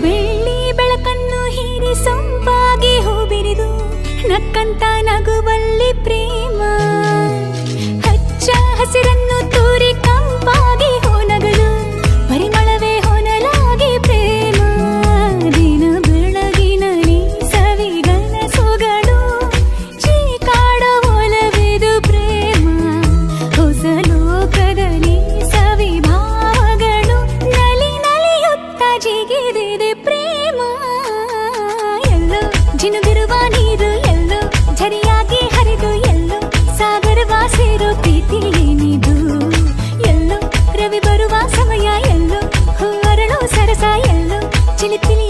ಬೆಳ್ಳಿ ಬೆಳಕನ್ನು ಹೀರಿ ಸೊಂಪಾಗಿ ಹೂಬಿರಿದು ನಕ್ಕಂತ ನಗುವಲ್ಲಿ ಪ್ರೇಮ ಹಚ್ಚ ಹಸಿರನ್ನು ತೂರಿ ಕಂಪಾಗಿ ಹೋನಗಲು ಪರಿಮಳವೇ ಹೊನಲಾಗಿ ಪ್ರೇಮ ದಿನ ಬೆಳಗಿನಲ್ಲಿ ಸವಿಗನ ಸೊಗಡು ಚೀಕಾಡ ಒಲವಿದು ಪ್ರೇಮ ಹೊಸ ಲೋಕದಲ್ಲಿ ಸವಿಭಾವಗಳು ನಲಿ ನಲಿಯುತ್ತ ಜಿಗಿದಿದೆ ಪ್ರೇಮ ಎಲ್ಲೋ ಜಿನುಗಿರುವ ನೀರು ಎಲ್ಲೋ ಝರಿಯಾಗಿ ಹರಿದು ಎಲ್ಲೋ ಸಾಗರವ ಸೇರೋ ಪ್ರೀತಿ ಏನಿದು ಎಲ್ಲೋ ರವಿ ಬರುವ ಸಮಯ ಎಲ್ಲೋ ಹೂವರಳು ಸರಸ ಎಲ್ಲೋ ಚಿಲಿಪಿಲಿ